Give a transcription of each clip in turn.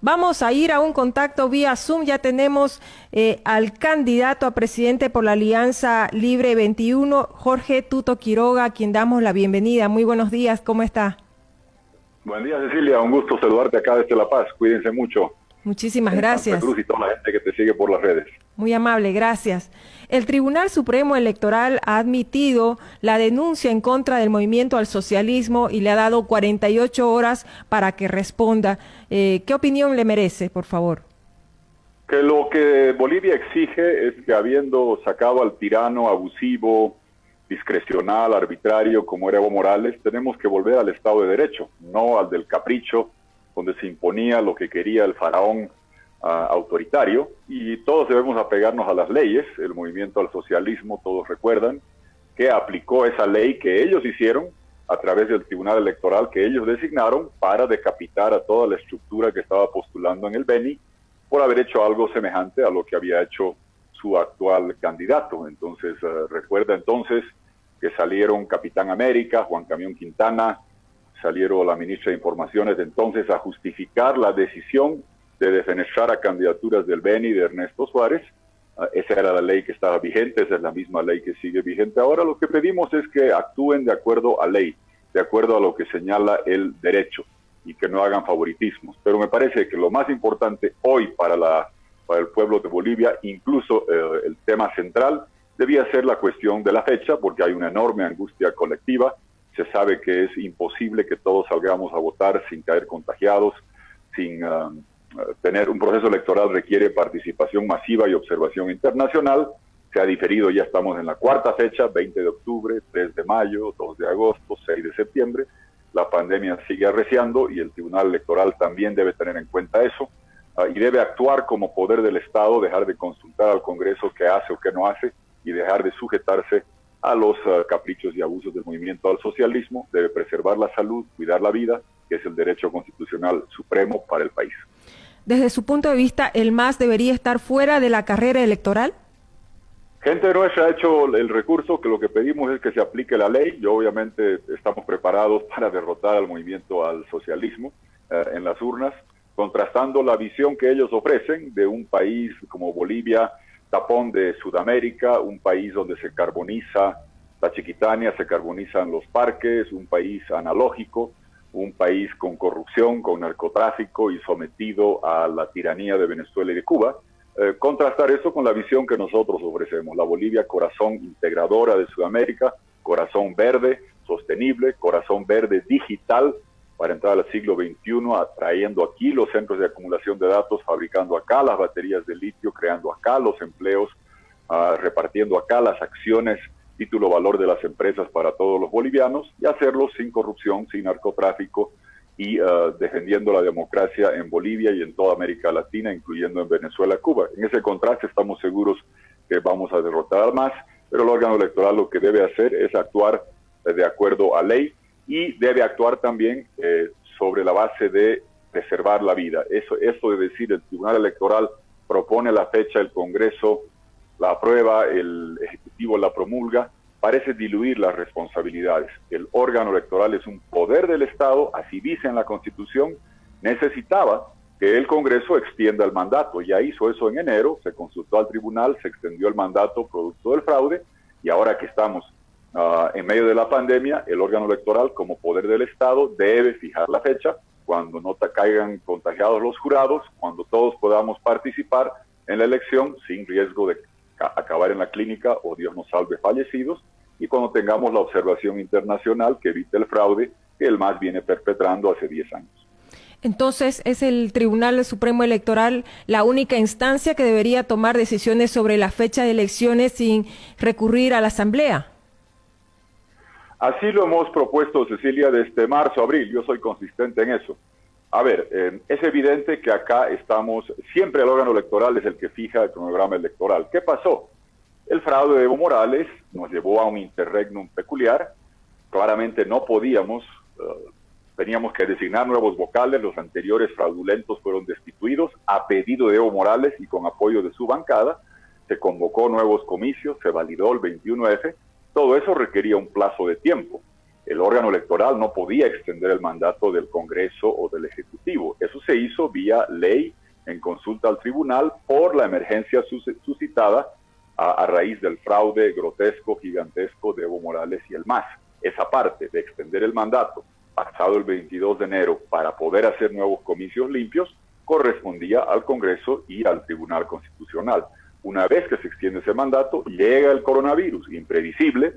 Vamos a ir a un contacto vía Zoom. Ya tenemos al candidato a presidente por la Alianza Libre 21, Jorge Tuto Quiroga, a quien damos la bienvenida. Muy buenos días, ¿cómo está? Buen día, Cecilia, un gusto saludarte acá desde La Paz. Cuídense mucho. Muchísimas En gracias. Santa Cruz y toda la gente que te sigue por las redes. Muy amable, gracias. El Tribunal Supremo Electoral ha admitido la denuncia en contra del movimiento al socialismo y le ha dado 48 horas para que responda. ¿Qué opinión le merece, por favor? Que lo que Bolivia exige es que, habiendo sacado al tirano abusivo, discrecional, arbitrario como era Evo Morales, tenemos que volver al Estado de Derecho, no al del capricho, donde se imponía lo que quería el faraón autoritario, y todos debemos apegarnos a las leyes. El movimiento al socialismo, todos recuerdan, que aplicó esa ley que ellos hicieron a través del Tribunal Electoral que ellos designaron para decapitar a toda la estructura que estaba postulando en el Beni por haber hecho algo semejante a lo que había hecho su actual candidato. Entonces, recuerda entonces que salieron Capitán América, Juan Camión Quintana, salieron la ministra de Informaciones entonces a justificar la decisión de defenestrar a candidaturas del Beni de Ernesto Suárez. Esa era la ley que estaba vigente, esa es la misma ley que sigue vigente ahora. Lo que pedimos es que actúen de acuerdo a ley, de acuerdo a lo que señala el derecho, y que no hagan favoritismos. Pero me parece que lo más importante hoy para el pueblo de Bolivia, incluso el tema central, debía ser la cuestión de la fecha, porque hay una enorme angustia colectiva. Se sabe que es imposible que todos salgamos a votar sin caer contagiados, sin tener un proceso electoral requiere participación masiva y observación internacional. Se ha diferido, ya estamos en la cuarta fecha, 20 de octubre, 3 de mayo, 2 de agosto, 6 de septiembre. La pandemia sigue arreciando y el Tribunal Electoral también debe tener en cuenta eso y debe actuar como poder del Estado, dejar de consultar al Congreso qué hace o qué no hace y dejar de sujetarse a los caprichos y abusos del movimiento al socialismo. Debe preservar la salud, cuidar la vida, que es el derecho constitucional supremo para el país. Desde su punto de vista, ¿el MAS debería estar fuera de la carrera electoral? Gente nuestra ha hecho el recurso, que lo que pedimos es que se aplique la ley. Yo obviamente estamos preparados para derrotar al movimiento al socialismo en las urnas, contrastando la visión que ellos ofrecen de un país como Bolivia, tapón de Sudamérica, un país donde se carboniza la Chiquitania, se carbonizan los parques, un país analógico, un país con corrupción, con narcotráfico y sometido a la tiranía de Venezuela y de Cuba. Contrastar eso con la visión que nosotros ofrecemos, la Bolivia corazón integradora de Sudamérica, corazón verde, sostenible, corazón verde digital, para entrar al siglo XXI, atrayendo aquí los centros de acumulación de datos, fabricando acá las baterías de litio, creando acá los empleos, repartiendo acá las acciones, título valor de las empresas para todos los bolivianos, y hacerlo sin corrupción, sin narcotráfico, y defendiendo la democracia en Bolivia y en toda América Latina, incluyendo en Venezuela, Cuba. En ese contraste estamos seguros que vamos a derrotar al MAS, pero el órgano electoral lo que debe hacer es actuar de acuerdo a ley y debe actuar también sobre la base de preservar la vida. Eso de decir, el Tribunal Electoral propone la fecha, el Congreso la aprueba, el Ejecutivo la promulga, parece diluir las responsabilidades. El órgano electoral es un poder del Estado, así dice en la Constitución. Necesitaba que el Congreso extienda el mandato. Ya hizo eso en enero, se consultó al tribunal, se extendió el mandato producto del fraude, y ahora que estamos en medio de la pandemia, el órgano electoral como poder del Estado debe fijar la fecha, cuando no caigan contagiados los jurados, cuando todos podamos participar en la elección sin riesgo de acabar en la clínica o Dios nos salve fallecidos, y cuando tengamos la observación internacional que evite el fraude que el MAS viene perpetrando hace 10 años. Entonces, ¿es el Tribunal Supremo Electoral la única instancia que debería tomar decisiones sobre la fecha de elecciones sin recurrir a la Asamblea? Así lo hemos propuesto, Cecilia, desde marzo, abril. Yo soy consistente en eso. A ver, es evidente que acá estamos, siempre el órgano electoral es el que fija el cronograma electoral. ¿Qué pasó? El fraude de Evo Morales nos llevó a un interregnum peculiar. Claramente no podíamos, teníamos que designar nuevos vocales, los anteriores fraudulentos fueron destituidos a pedido de Evo Morales y con apoyo de su bancada. Se convocó nuevos comicios, se validó el 21F. Todo eso requería un plazo de tiempo. el órgano electoral no podía extender el mandato del Congreso o del Ejecutivo. Eso se hizo vía ley en consulta al tribunal por la emergencia suscitada a raíz del fraude grotesco, gigantesco de Evo Morales y el MAS. Esa parte de extender el mandato pasado el 22 de enero para poder hacer nuevos comicios limpios correspondía al Congreso y al Tribunal Constitucional. Una vez que se extiende ese mandato, llega el coronavirus, imprevisible,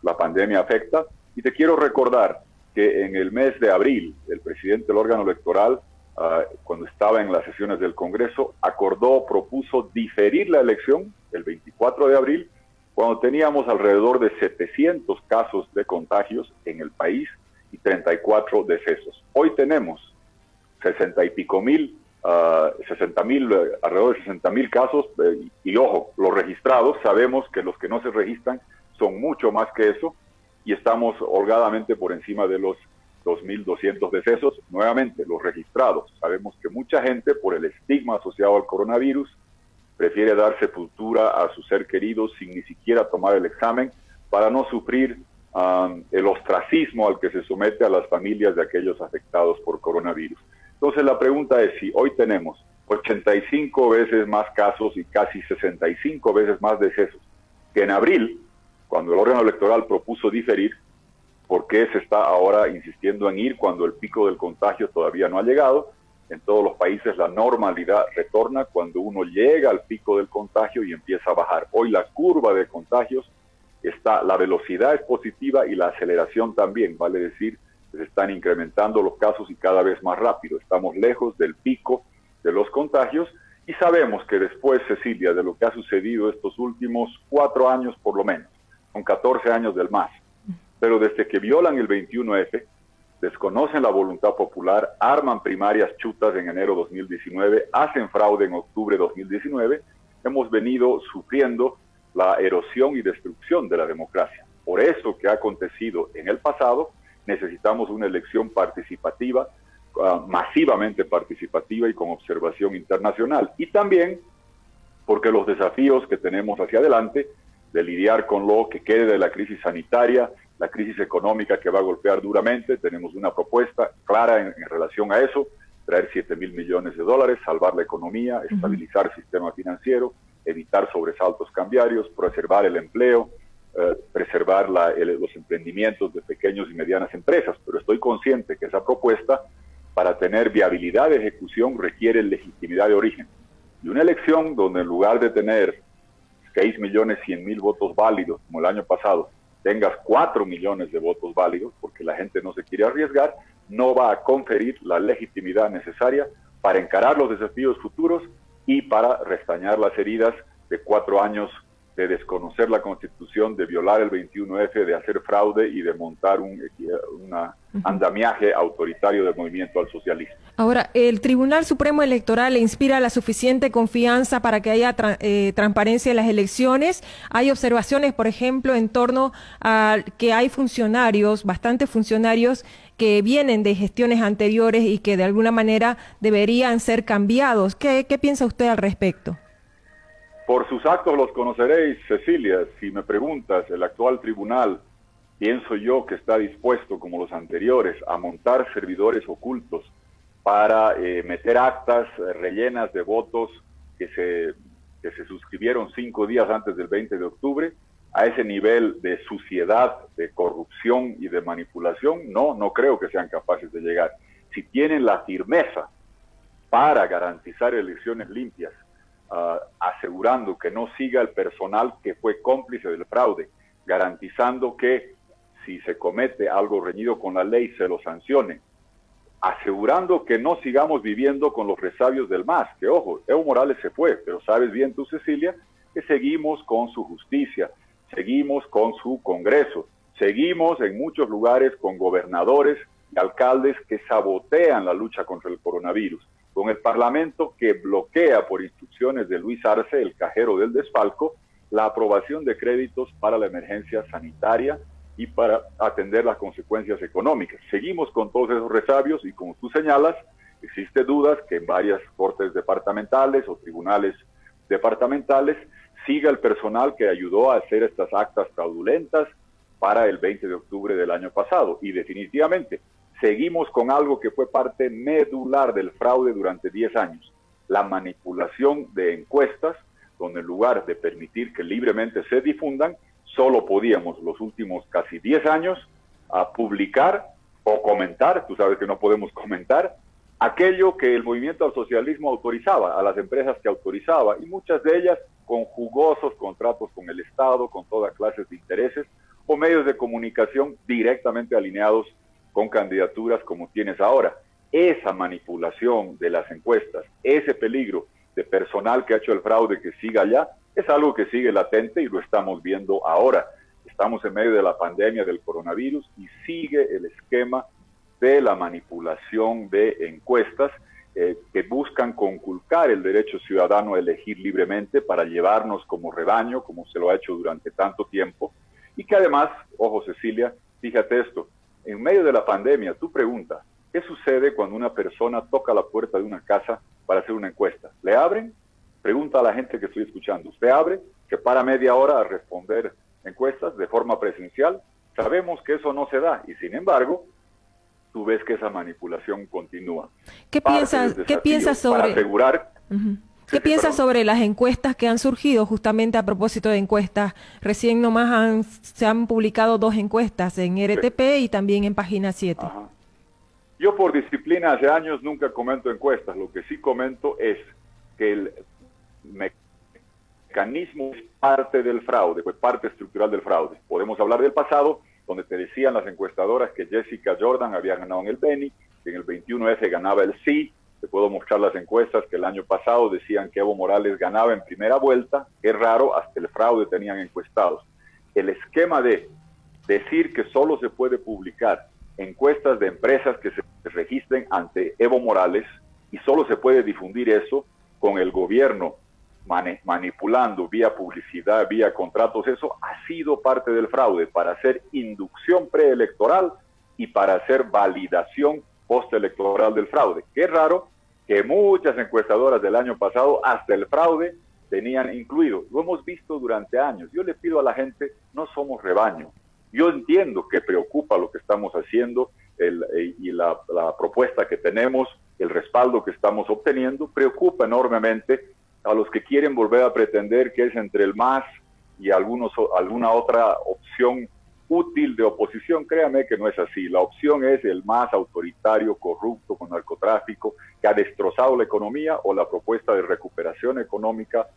la pandemia afecta, y te quiero recordar que en el mes de abril, el presidente del órgano electoral, cuando estaba en las sesiones del Congreso, propuso diferir la elección el 24 de abril, cuando teníamos alrededor de 700 casos de contagios en el país y 34 decesos. Hoy tenemos 60 y pico mil, alrededor de 60,000 casos, y ojo, los registrados, sabemos que los que no se registran son mucho más que eso, y estamos holgadamente por encima de los 2.200 decesos. Nuevamente, los registrados, sabemos que mucha gente, por el estigma asociado al coronavirus, prefiere dar sepultura a su ser querido sin ni siquiera tomar el examen para no sufrir el ostracismo al que se somete a las familias de aquellos afectados por coronavirus. Entonces la pregunta es si hoy tenemos 85 veces más casos y casi 65 veces más decesos que en abril, cuando el órgano electoral propuso diferir, ¿por qué se está ahora insistiendo en ir cuando el pico del contagio todavía no ha llegado? En todos los países la normalidad retorna cuando uno llega al pico del contagio y empieza a bajar. Hoy la curva de contagios la velocidad es positiva y la aceleración también, vale decir, se están incrementando los casos y cada vez más rápido. Estamos lejos del pico de los contagios y sabemos que después, Cecilia, de lo que ha sucedido estos últimos 4 años por lo menos, con 14 años del MAS, pero desde que violan el 21F, desconocen la voluntad popular, arman primarias chutas en enero 2019, hacen fraude en octubre 2019, hemos venido sufriendo la erosión y destrucción de la democracia. Por eso que ha acontecido en el pasado, necesitamos una elección participativa, masivamente participativa y con observación internacional. Y también porque los desafíos que tenemos hacia adelante, de lidiar con lo que quede de la crisis sanitaria, la crisis económica que va a golpear duramente, tenemos una propuesta clara en relación a eso, traer 7,000 millones de dólares, salvar la economía, estabilizar el sistema financiero, evitar sobresaltos cambiarios, preservar el empleo, preservar los emprendimientos de pequeñas y medianas empresas. Pero estoy consciente que esa propuesta, para tener viabilidad de ejecución, requiere legitimidad de origen. Y una elección donde en lugar de tener 6.100.000 votos válidos, como el año pasado, tengas 4 millones de votos válidos, porque la gente no se quiere arriesgar, no va a conferir la legitimidad necesaria para encarar los desafíos futuros y para restañar las heridas de 4 años de desconocer la Constitución, de violar el 21F, de hacer fraude y de montar un andamiaje autoritario del movimiento al socialismo. Ahora, ¿el Tribunal Supremo Electoral le inspira la suficiente confianza para que haya transparencia en las elecciones? Hay observaciones, por ejemplo, en torno a que hay funcionarios, bastantes funcionarios, que vienen de gestiones anteriores y que de alguna manera deberían ser cambiados. ¿Qué piensa usted al respecto? Por sus actos los conoceréis, Cecilia. Si me preguntas, el actual tribunal, pienso yo que está dispuesto, como los anteriores, a montar servidores ocultos para meter actas rellenas de votos que se suscribieron 5 días antes del 20 de octubre, a ese nivel de suciedad, de corrupción y de manipulación. No creo que sean capaces de llegar. Si tienen la firmeza para garantizar elecciones limpias, asegurando que no siga el personal que fue cómplice del fraude, garantizando que si se comete algo reñido con la ley se lo sancione, asegurando que no sigamos viviendo con los resabios del MAS, que ojo, Evo Morales se fue, pero sabes bien tú, Cecilia, que seguimos con su justicia, seguimos con su Congreso, seguimos en muchos lugares con gobernadores y alcaldes que sabotean la lucha contra el coronavirus, con el Parlamento que bloquea por instrucciones de Luis Arce, el cajero del desfalco, la aprobación de créditos para la emergencia sanitaria y para atender las consecuencias económicas. Seguimos con todos esos resabios y, como tú señalas, existe dudas que en varias cortes departamentales o tribunales departamentales siga el personal que ayudó a hacer estas actas fraudulentas, para el 20 de octubre del año pasado. Y definitivamente seguimos con algo que fue parte medular del fraude durante 10 años, la manipulación de encuestas, donde en lugar de permitir que libremente se difundan, solo podíamos los últimos casi 10 años publicar o comentar, tú sabes que no podemos comentar, aquello que el movimiento al socialismo autorizaba, a las empresas que autorizaba, y muchas de ellas con jugosos contratos con el Estado, con todas clases de intereses, o medios de comunicación directamente alineados con candidaturas como tienes ahora. Esa manipulación de las encuestas, ese peligro de personal que ha hecho el fraude que siga allá, es algo que sigue latente y lo estamos viendo ahora. Estamos en medio de la pandemia del coronavirus y sigue el esquema de la manipulación de encuestas que buscan conculcar el derecho ciudadano a elegir libremente para llevarnos como rebaño, como se lo ha hecho durante tanto tiempo, y que además, ojo Cecilia, fíjate esto, en medio de la pandemia, tú preguntas, ¿qué sucede cuando una persona toca la puerta de una casa para hacer una encuesta? ¿Le abren? Pregunta a la gente que estoy escuchando, ¿usted abre? ¿Se para media hora a responder encuestas de forma presencial? Sabemos que eso no se da y sin embargo, tú ves que esa manipulación continúa. ¿Qué piensas sobre... Para asegurar... ¿Qué piensas sobre las encuestas que han surgido justamente a propósito de encuestas? Recién nomás se han publicado 2 encuestas en RTP y también en Página 7. Ajá. Yo por disciplina hace años nunca comento encuestas. Lo que sí comento es que el mecanismo es parte del fraude, fue parte estructural del fraude. Podemos hablar del pasado, donde te decían las encuestadoras que Jessica Jordan había ganado en el Beni, que en el 21F ganaba el sí. Te puedo mostrar las encuestas que el año pasado decían que Evo Morales ganaba en primera vuelta. Qué raro, hasta el fraude tenían encuestados. El esquema de decir que solo se puede publicar encuestas de empresas que se registren ante Evo Morales y solo se puede difundir eso con el gobierno manipulando vía publicidad, vía contratos, eso ha sido parte del fraude para hacer inducción preelectoral y para hacer validación postelectoral del fraude. Qué raro que muchas encuestadoras del año pasado hasta el fraude tenían incluido. Lo hemos visto durante años. Yo le pido a la gente, no somos rebaño. Yo entiendo que preocupa lo que estamos haciendo y la propuesta que tenemos, el respaldo que estamos obteniendo, preocupa enormemente a los que quieren volver a pretender que es entre el MAS y alguna otra opción útil de oposición. Créame que no es así. La opción es el MAS autoritario, corrupto, con narcotráfico, que ha destrozado la economía, o la propuesta de recuperación económica,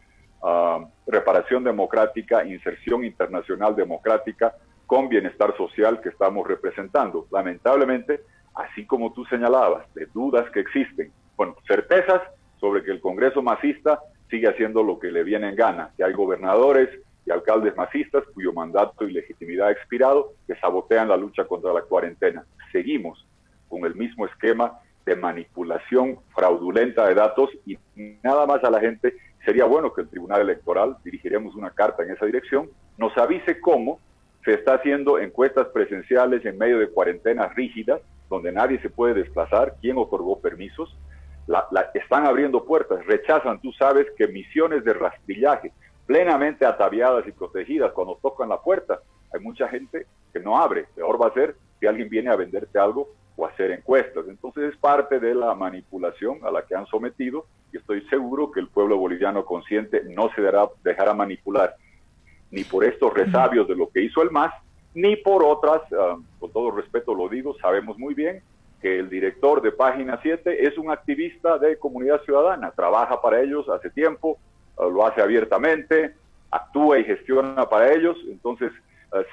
reparación democrática, inserción internacional democrática, con bienestar social que estamos representando. Lamentablemente, así como tú señalabas, de dudas que existen, bueno, certezas sobre que el Congreso masista sigue haciendo lo que le viene en gana, que hay gobernadores y alcaldes masistas cuyo mandato y legitimidad ha expirado, que sabotean la lucha contra la cuarentena. Seguimos con el mismo esquema de manipulación fraudulenta de datos y nada más a la gente. Sería bueno que el Tribunal Electoral, dirigiremos una carta en esa dirección, nos avise cómo se está haciendo encuestas presenciales en medio de cuarentenas rígidas, donde nadie se puede desplazar, quién otorgó permisos, están abriendo puertas, rechazan, tú sabes que misiones de rastrillaje, plenamente ataviadas y protegidas, cuando tocan la puerta, hay mucha gente que no abre. Peor va a ser si alguien viene a venderte algo o a hacer encuestas. Entonces es parte de la manipulación a la que han sometido y estoy seguro que el pueblo boliviano consciente no se dejará manipular ni por estos resabios de lo que hizo el MAS, ni por otras, con todo respeto lo digo, sabemos muy bien que el director de Página 7 es un activista de comunidad ciudadana, trabaja para ellos hace tiempo, lo hace abiertamente, actúa y gestiona para ellos. Entonces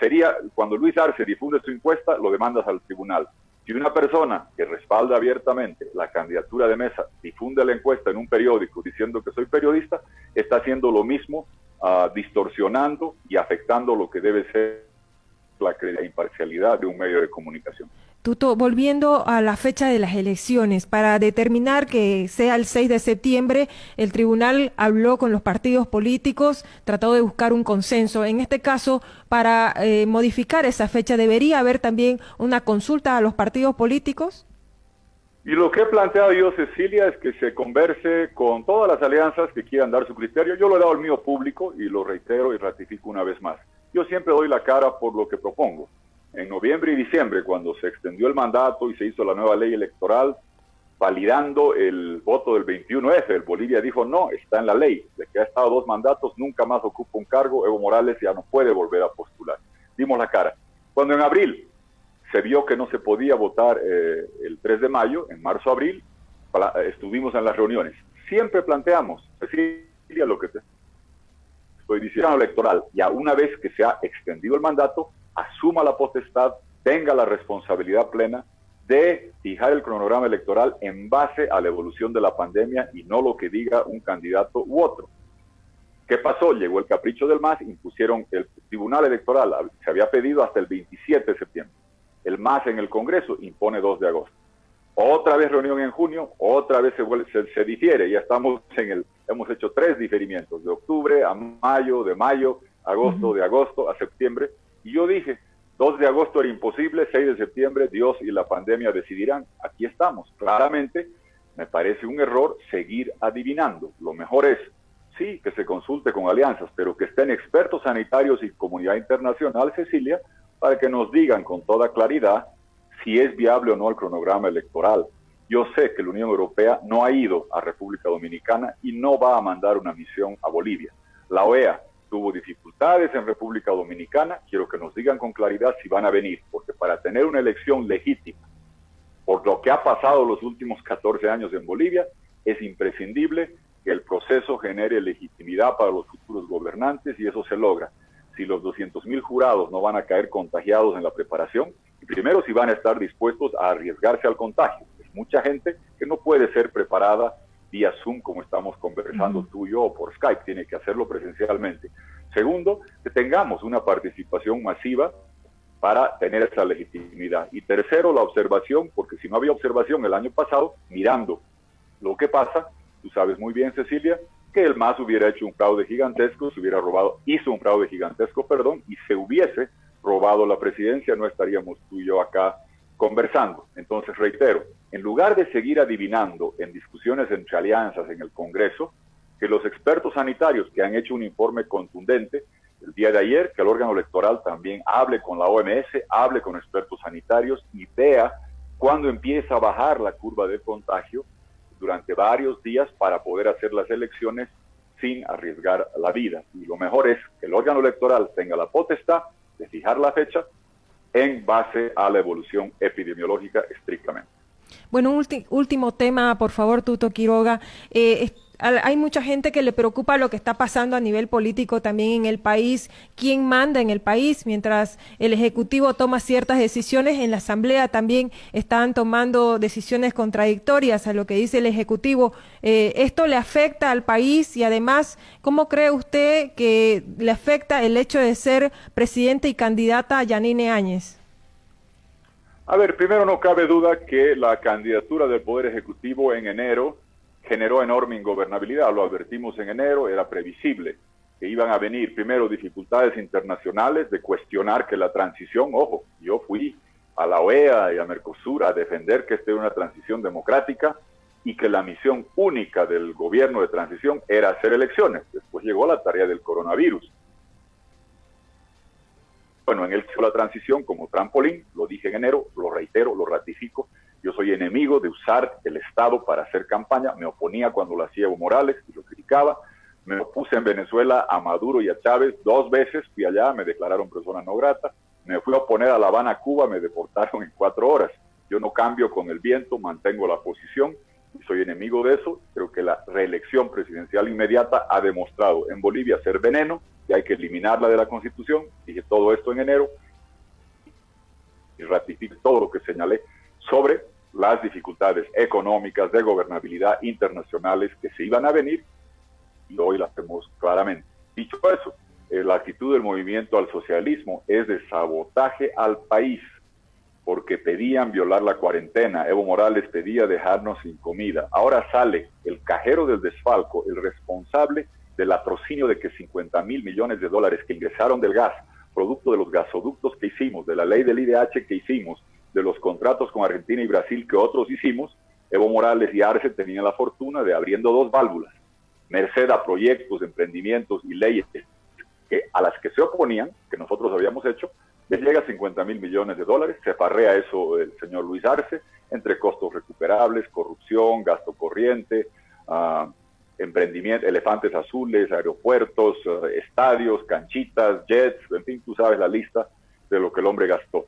sería, cuando Luis Arce difunde su encuesta, lo demandas al tribunal. Si una persona que respalda abiertamente la candidatura de Mesa difunde la encuesta en un periódico diciendo que soy periodista, está haciendo lo mismo, distorsionando y afectando lo que debe ser la imparcialidad de un medio de comunicación. Tuto, volviendo a la fecha de las elecciones, para determinar que sea el 6 de septiembre, el tribunal habló con los partidos políticos, trató de buscar un consenso. En este caso, para modificar esa fecha, ¿debería haber también una consulta a los partidos políticos? Y lo que he planteado yo, Cecilia, es que se converse con todas las alianzas que quieran dar su criterio. Yo lo he dado al mío público y lo reitero y ratifico una vez más. yo siempre doy la cara por lo que propongo. En noviembre y diciembre, cuando se extendió el mandato y se hizo la nueva ley electoral, validando el voto del 21F, el Bolivia dijo, no, está en la ley, de que ha estado 2 mandatos, nunca más ocupa un cargo, Evo Morales ya no puede volver a postular. Dimos la cara. Cuando en abril se vio que no se podía votar el 3 de mayo, en marzo-abril, estuvimos en las reuniones. Siempre planteamos, Cecilia, lo que te estoy diciendo, electoral, ya una vez que se ha extendido el mandato, asuma la potestad, tenga la responsabilidad plena de fijar el cronograma electoral en base a la evolución de la pandemia y no lo que diga un candidato u otro. ¿Qué pasó? Llegó el capricho del MAS, impusieron el Tribunal Electoral, se había pedido hasta el 27 de septiembre. El MAS en el Congreso impone 2 de agosto. Otra vez reunión en junio, otra vez se difiere, ya estamos hemos hecho 3 diferimientos, de octubre a mayo, de mayo, agosto, de agosto a septiembre, y yo dije, 2 de agosto era imposible, 6 de septiembre, Dios y la pandemia decidirán, aquí estamos. Claramente, me parece un error seguir adivinando, lo mejor es, sí, que se consulte con alianzas, pero que estén expertos sanitarios y comunidad internacional, Cecilia, para que nos digan con toda claridad si es viable o no el cronograma electoral. Yo sé que la Unión Europea no ha ido a República Dominicana y no va a mandar una misión a Bolivia. La OEA tuvo dificultades en República Dominicana, quiero que nos digan con claridad si van a venir, porque para tener una elección legítima, por lo que ha pasado los últimos 14 años en Bolivia, es imprescindible que el proceso genere legitimidad para los futuros gobernantes y eso se logra. Si los 200,000 jurados no van a caer contagiados en la preparación, y primero si van a estar dispuestos a arriesgarse al contagio. Es mucha gente que no puede ser preparada vía Zoom como estamos conversando tú y yo o por Skype, tiene que hacerlo presencialmente. Segundo, que tengamos una participación masiva para tener esa legitimidad. Y tercero, la observación, porque si no había observación el año pasado, mirando lo que pasa, tú sabes muy bien, Cecilia, que el MAS hubiera hecho un fraude gigantesco, hizo un fraude gigantesco, y se hubiese robado la presidencia, no estaríamos tú y yo acá conversando. Entonces, reitero, en lugar de seguir adivinando en discusiones entre alianzas en el Congreso, que los expertos sanitarios que han hecho un informe contundente el día de ayer, que el órgano electoral también hable con la OMS, hable con expertos sanitarios y vea cuándo empieza a bajar la curva de contagio durante varios días para poder hacer las elecciones sin arriesgar la vida. Y lo mejor es que el órgano electoral tenga la potestad de fijar la fecha en base a la evolución epidemiológica estrictamente. Bueno, un último tema, por favor, Tuto Quiroga. Hay mucha gente que le preocupa lo que está pasando a nivel político también en el país, quién manda en el país, mientras el Ejecutivo toma ciertas decisiones, en la Asamblea también están tomando decisiones contradictorias a lo que dice el Ejecutivo. ¿Esto le afecta al país? Y además, ¿cómo cree usted que le afecta el hecho de ser presidente y candidata a Yanine Áñez? A ver, primero no cabe duda que la candidatura del Poder Ejecutivo en enero generó enorme ingobernabilidad, lo advertimos en enero, era previsible que iban a venir primero dificultades internacionales de cuestionar que la transición, ojo, yo fui a la OEA y a Mercosur a defender que esta era una transición democrática y que la misión única del gobierno de transición era hacer elecciones. Después llegó la tarea del coronavirus. Bueno, en él hizo la transición como trampolín, lo dije en enero, lo reitero, lo ratifico. Yo soy enemigo de usar el Estado para hacer campaña, me oponía cuando lo hacía Evo Morales y lo criticaba, me opuse en Venezuela a Maduro y a Chávez 2 veces, fui allá, me declararon persona no grata, me fui a oponer a La Habana, Cuba, me deportaron en 4 horas. Yo no cambio con el viento, mantengo la posición y soy enemigo de eso. Creo que la reelección presidencial inmediata ha demostrado en Bolivia ser veneno, que hay que eliminarla de la Constitución. Dije todo esto en enero y ratifico todo lo que señalé sobre las dificultades económicas, de gobernabilidad internacionales que se iban a venir y hoy las vemos claramente. Dicho eso, la actitud del movimiento al socialismo es de sabotaje al país porque pedían violar la cuarentena. Evo Morales pedía dejarnos sin comida. Ahora sale el cajero del desfalco, el responsable del latrocinio de que 50,000 millones de dólares que ingresaron del gas, producto de los gasoductos que hicimos, de la ley del IDH que hicimos, de los contratos con Argentina y Brasil que otros hicimos. Evo Morales y Arce tenían la fortuna de, abriendo 2 válvulas, merced a proyectos, emprendimientos y leyes que a las que se oponían, que nosotros habíamos hecho, les llega a 50.000 millones de dólares, se farrea eso el señor Luis Arce, entre costos recuperables, corrupción, gasto corriente, emprendimiento, elefantes azules, aeropuertos, estadios, canchitas, jets, en fin, tú sabes la lista de lo que el hombre gastó.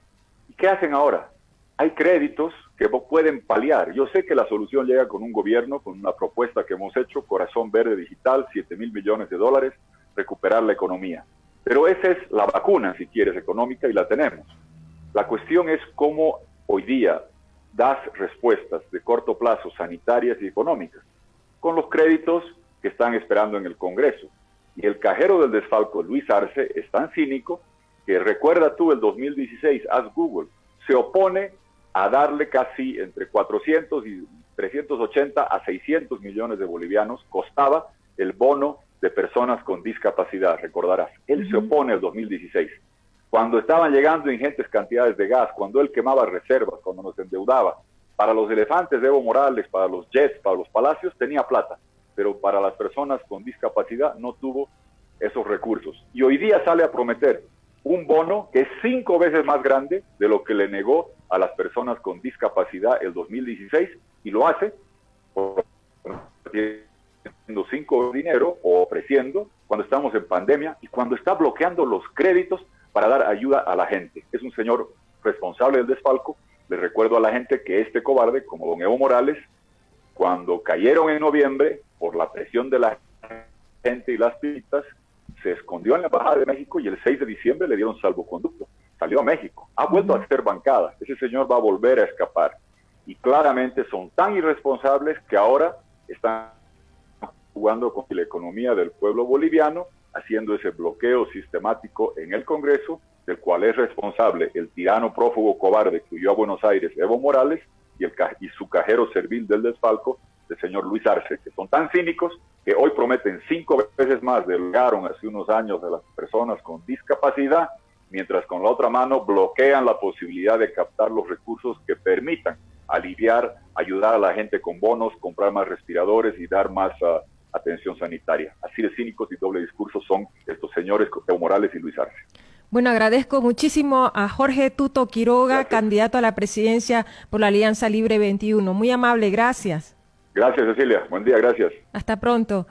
¿Y qué hacen ahora? Hay créditos que pueden paliar. Yo sé que la solución llega con un gobierno, con una propuesta que hemos hecho, Corazón Verde Digital, 7.000 millones de dólares, recuperar la economía. Pero esa es la vacuna, si quieres, económica, y la tenemos. La cuestión es cómo hoy día das respuestas de corto plazo, sanitarias y económicas, con los créditos que están esperando en el Congreso. Y el cajero del desfalco, Luis Arce, es tan cínico que, recuerda tú el 2016, haz Google, se opone a darle casi entre 400 y 380 a 600 millones de bolivianos, costaba el bono de personas con discapacidad, recordarás. Él se opone al 2016. Cuando estaban llegando ingentes cantidades de gas, cuando él quemaba reservas, cuando nos endeudaba, para los elefantes de Evo Morales, para los jets, para los palacios, tenía plata, pero para las personas con discapacidad no tuvo esos recursos. Y hoy día sale a prometer un bono que es 5 veces más grande de lo que le negó a las personas con discapacidad el 2016, y lo hace ofreciendo 5 dinero o ofreciendo cuando estamos en pandemia y cuando está bloqueando los créditos para dar ayuda a la gente. Es un señor responsable del desfalco. Le recuerdo a la gente que este cobarde, como don Evo Morales, cuando cayeron en noviembre por la presión de la gente y las pistas, se escondió en la Embajada de México y el 6 de diciembre le dieron salvoconducto. Salió a México. Ha vuelto a ser bancada. Ese señor va a volver a escapar. Y claramente son tan irresponsables que ahora están jugando con la economía del pueblo boliviano, haciendo ese bloqueo sistemático en el Congreso, del cual es responsable el tirano prófugo cobarde que huyó a Buenos Aires, Evo Morales, y su cajero servil del desfalco, el señor Luis Arce, que son tan cínicos que hoy prometen 5 veces más de lo que lograron hace unos años de las personas con discapacidad, mientras con la otra mano bloquean la posibilidad de captar los recursos que permitan aliviar, ayudar a la gente con bonos, comprar más respiradores y dar más atención sanitaria. Así de cínicos y doble discurso son estos señores Evo Morales y Luis Arce. Bueno, agradezco muchísimo a Jorge Tuto Quiroga, gracias, candidato a la presidencia por la Alianza Libre 21. Muy amable, gracias. Gracias, Cecilia. Buen día, gracias. Hasta pronto.